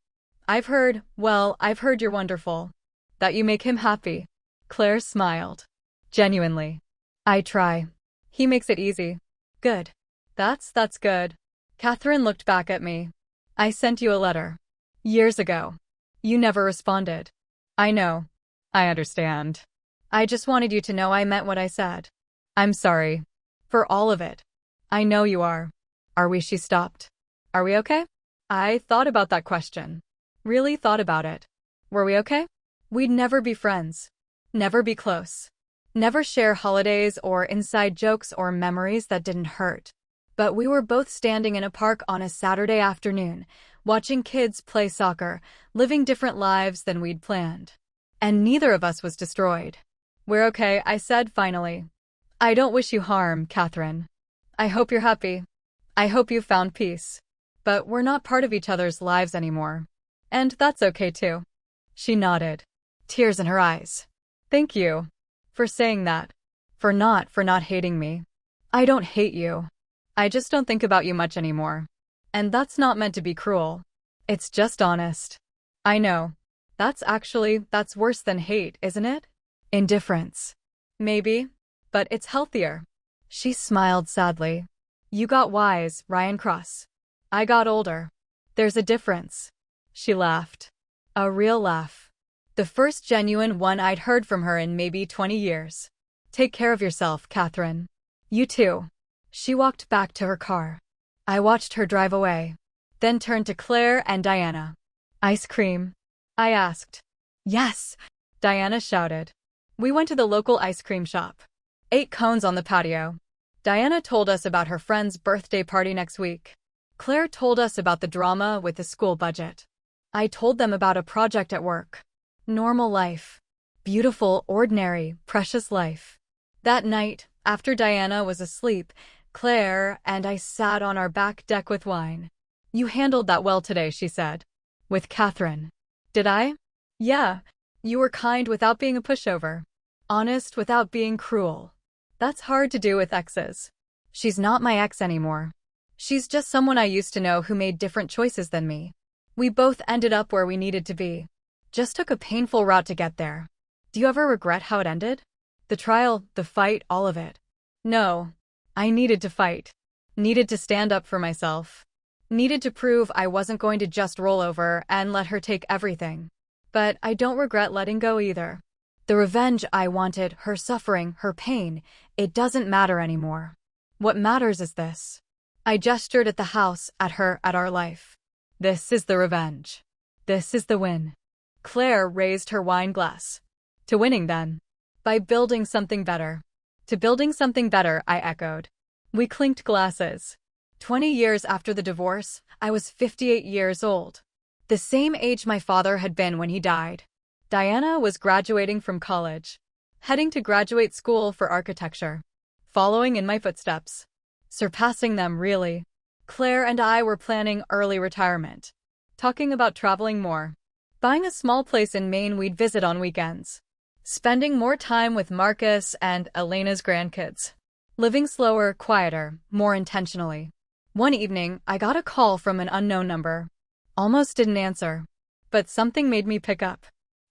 I've heard you're wonderful. That you make him happy. Claire smiled. Genuinely. I try. He makes it easy. Good. That's good. Catherine looked back at me. I sent you a letter. Years ago. You never responded. I know. I understand. I just wanted you to know I meant what I said. I'm sorry. For all of it. I know you are. Are we? She stopped. Are we okay? I thought about that question. Really thought about it. Were we okay? We'd never be friends. Never be close. Never share holidays or inside jokes or memories that didn't hurt. But we were both standing in a park on a Saturday afternoon, watching kids play soccer, living different lives than we'd planned. And neither of us was destroyed. We're okay, I said finally. I don't wish you harm, Catherine. I hope you're happy. I hope you found peace. But we're not part of each other's lives anymore. And that's okay too. She nodded, tears in her eyes. Thank you. For saying that. For not hating me. I don't hate you. I just don't think about you much anymore. And that's not meant to be cruel. It's just honest. I know. That's worse than hate, isn't it? Indifference. Maybe. But it's healthier. She smiled sadly. You got wise, Ryan Cross. I got older. There's a difference. She laughed. A real laugh. The first genuine one I'd heard from her in maybe 20 years. Take care of yourself, Catherine. You too. She walked back to her car. I watched her drive away. Then turned to Claire and Diana. Ice cream? I asked. Yes, Diana shouted. We went to the local ice cream shop. 8 cones on the patio. Diana told us about her friend's birthday party next week. Claire told us about the drama with the school budget. I told them about a project at work. Normal life. Beautiful, ordinary, precious life. That night, after Diana was asleep, Claire and I sat on our back deck with wine. You handled that well today, she said. With Catherine. Did I? Yeah. You were kind without being a pushover. Honest without being cruel. That's hard to do with exes. She's not my ex anymore. She's just someone I used to know who made different choices than me. We both ended up where we needed to be. Just took a painful route to get there. Do you ever regret how it ended? The trial, the fight, all of it. No. I needed to fight. Needed to stand up for myself. Needed to prove I wasn't going to just roll over and let her take everything. But I don't regret letting go either. The revenge I wanted, her suffering, her pain, it doesn't matter anymore. What matters is this. I gestured at the house, at her, at our life. This is the revenge. This is the win. Claire raised her wine glass. To winning then. By building something better. To building something better, I echoed. We clinked glasses. 20 years after the divorce, I was 58 years old. The same age my father had been when he died. Diana was graduating from college. Heading to graduate school for architecture. Following in my footsteps. Surpassing them, really. Claire and I were planning early retirement. Talking about traveling more. Buying a small place in Maine we'd visit on weekends. Spending more time with Marcus and Elena's grandkids. Living slower, quieter, more intentionally. One evening, I got a call from an unknown number. Almost didn't answer. But something made me pick up.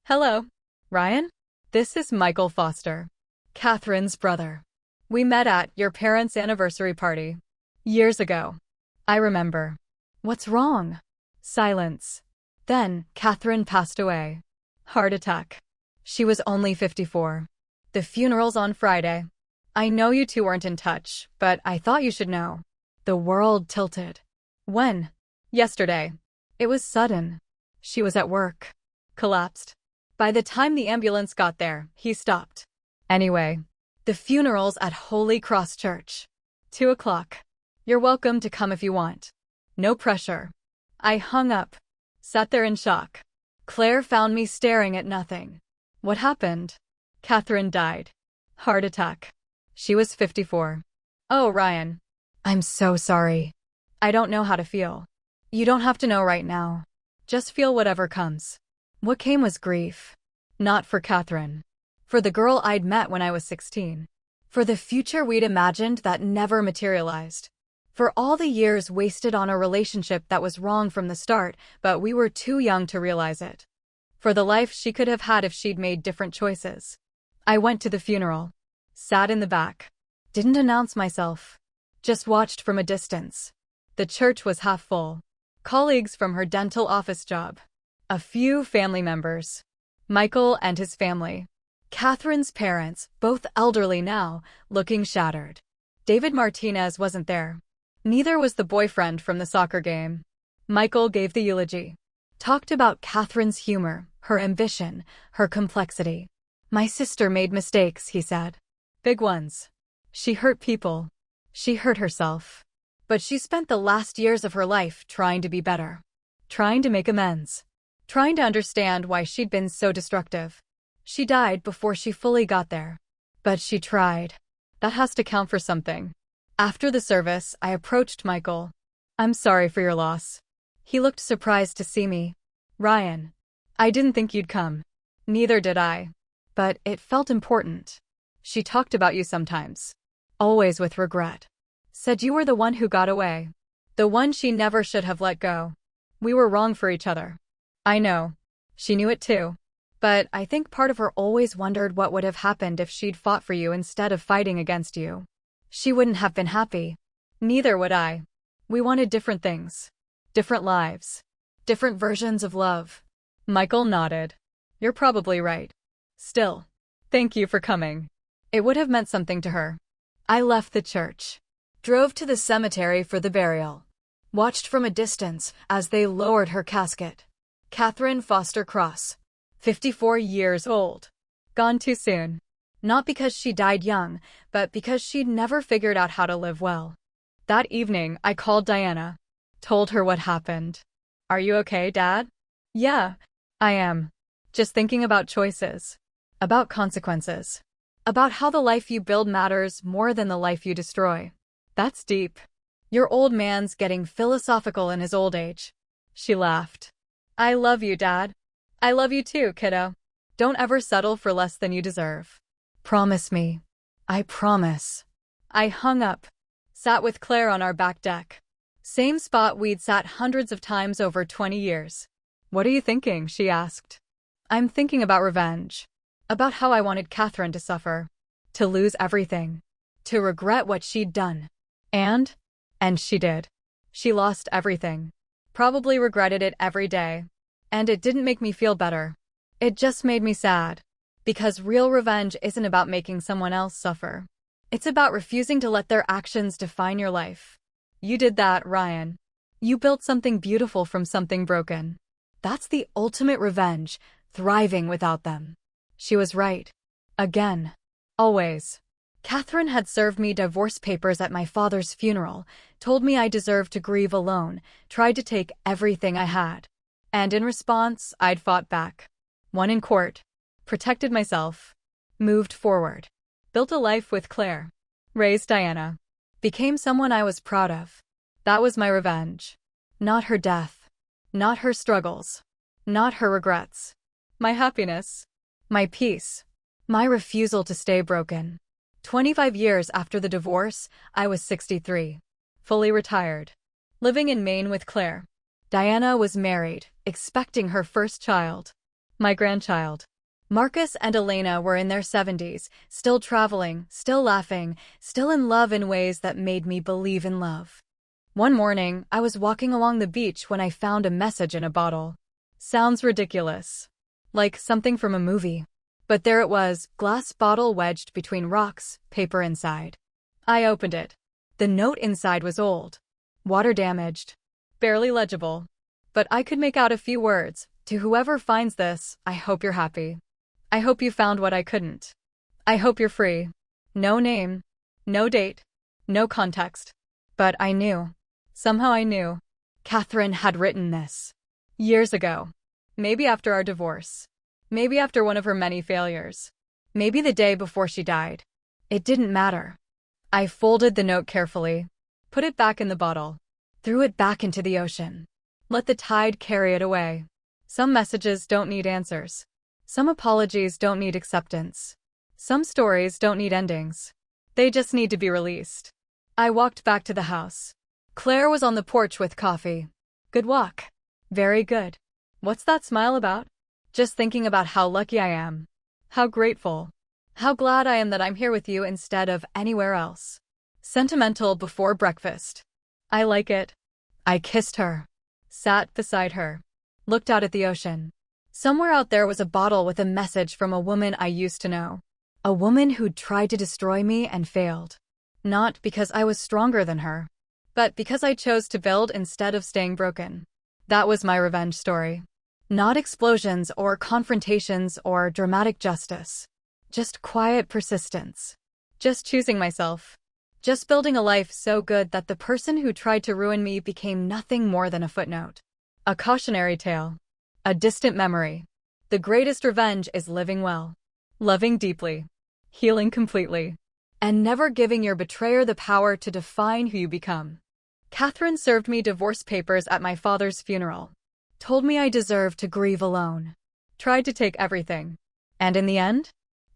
Hello, Ryan? This is Michael Foster. Catherine's brother. We met at your parents' anniversary party. Years ago. I remember. What's wrong? Silence. Then, Catherine passed away. Heart attack. She was only 54. The funeral's on Friday. I know you two weren't in touch, but I thought you should know. The world tilted. When? Yesterday. It was sudden. She was at work. Collapsed. By the time the ambulance got there, he stopped. Anyway, the funeral's at Holy Cross Church. 2 o'clock. You're welcome to come if you want. No pressure. I hung up. Sat there in shock. Claire found me staring at nothing. What happened? Catherine died. Heart attack. She was 54. Oh, Ryan. I'm so sorry. I don't know how to feel. You don't have to know right now. Just feel whatever comes. What came was grief. Not for Catherine. For the girl I'd met when I was 16. For the future we'd imagined that never materialized. For all the years wasted on a relationship that was wrong from the start, but we were too young to realize it. For the life she could have had if she'd made different choices. I went to the funeral. Sat in the back. Didn't announce myself. Just watched from a distance. The church was half full. Colleagues from her dental office job. A few family members. Michael and his family. Catherine's parents, both elderly now, looking shattered. David Martinez wasn't there. Neither was the boyfriend from the soccer game. Michael gave the eulogy. Talked about Catherine's humor, her ambition, her complexity. My sister made mistakes, he said. Big ones. She hurt people. She hurt herself. But she spent the last years of her life trying to be better. Trying to make amends. Trying to understand why she'd been so destructive. She died before she fully got there. But she tried. That has to count for something. After the service, I approached Michael. I'm sorry for your loss. He looked surprised to see me. Ryan, I didn't think you'd come. Neither did I. But it felt important. She talked about you sometimes. Always with regret. Said you were the one who got away. The one she never should have let go. We were wrong for each other. I know. She knew it too. But I think part of her always wondered what would have happened if she'd fought for you instead of fighting against you. She wouldn't have been happy. Neither would I. We wanted different things. Different lives. Different versions of love. Michael nodded. You're probably right. Still, thank you for coming. It would have meant something to her. I left the church. Drove to the cemetery for the burial. Watched from a distance as they lowered her casket. Catherine Foster Cross. 54 years old. Gone too soon. Not because she died young, but because she'd never figured out how to live well. That evening, I called Diana. Told her what happened. Are you okay, Dad? Yeah, I am. Just thinking about choices. About consequences. About how the life you build matters more than the life you destroy. That's deep. Your old man's getting philosophical in his old age. She laughed. I love you, Dad. I love you too, kiddo. Don't ever settle for less than you deserve. Promise me. I promise. I hung up. Sat with Claire on our back deck. Same spot we'd sat hundreds of times over 20 years. What are you thinking? She asked. I'm thinking about revenge. About how I wanted Catherine to suffer. To lose everything. To regret what she'd done. And she did. She lost everything. Probably regretted it every day. And it didn't make me feel better. It just made me sad. Because real revenge isn't about making someone else suffer. It's about refusing to let their actions define your life. You did that, Ryan. You built something beautiful from something broken. That's the ultimate revenge, thriving without them. She was right. Again. Always. Catherine had served me divorce papers at my father's funeral, told me I deserved to grieve alone, tried to take everything I had. And in response, I'd fought back. Won in court. Protected myself. Moved forward. Built a life with Claire. Raised Diana. Became someone I was proud of. That was my revenge. Not her death. Not her struggles. Not her regrets. My happiness. My peace. My refusal to stay broken. 25 years after the divorce, I was 63. Fully retired. Living in Maine with Claire. Diana was married, expecting her first child. My grandchild. Marcus and Elena were in their 70s, still traveling, still laughing, still in love in ways that made me believe in love. One morning, I was walking along the beach when I found a message in a bottle. Sounds ridiculous. Like something from a movie. But there it was, glass bottle wedged between rocks, paper inside. I opened it. The note inside was old. Water damaged. Barely legible. But I could make out a few words. To whoever finds this, I hope you're happy. I hope you found what I couldn't. I hope you're free. No name. No date. No context. But I knew. Somehow I knew. Catherine had written this. Years ago. Maybe after our divorce. Maybe after one of her many failures. Maybe the day before she died. It didn't matter. I folded the note carefully. Put it back in the bottle. Threw it back into the ocean. Let the tide carry it away. Some messages don't need answers. Some apologies don't need acceptance. Some stories don't need endings. They just need to be released. I walked back to the house. Claire was on the porch with coffee. Good walk. Very good. What's that smile about? Just thinking about how lucky I am. How grateful. How glad I am that I'm here with you instead of anywhere else. Sentimental before breakfast. I like it. I kissed her. Sat beside her. Looked out at the ocean. Somewhere out there was a bottle with a message from a woman I used to know. A woman who'd tried to destroy me and failed. Not because I was stronger than her, but because I chose to build instead of staying broken. That was my revenge story. Not explosions or confrontations or dramatic justice. Just quiet persistence. Just choosing myself. Just building a life so good that the person who tried to ruin me became nothing more than a footnote. A cautionary tale. A distant memory. The greatest revenge is living well. Loving deeply. Healing completely. And never giving your betrayer the power to define who you become. Catherine served me divorce papers at my father's funeral. Told me I deserved to grieve alone. Tried to take everything. And in the end,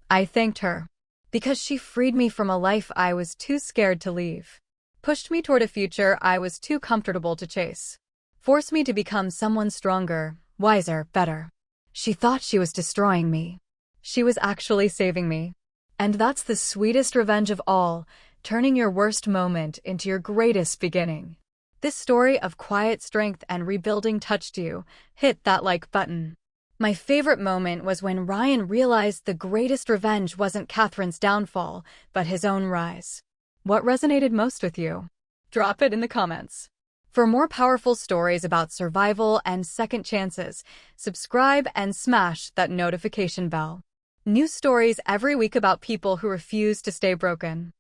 I thanked her. Because she freed me from a life I was too scared to leave. Pushed me toward a future I was too comfortable to chase. Forced me to become someone stronger, wiser, better. She thought she was destroying me. She was actually saving me. And that's the sweetest revenge of all, turning your worst moment into your greatest beginning. This story of quiet strength and rebuilding touched you. Hit that like button. My favorite moment was when Ryan realized the greatest revenge wasn't Catherine's downfall, but his own rise. What resonated most with you? Drop it in the comments. For more powerful stories about survival and second chances, subscribe and smash that notification bell. New stories every week about people who refuse to stay broken.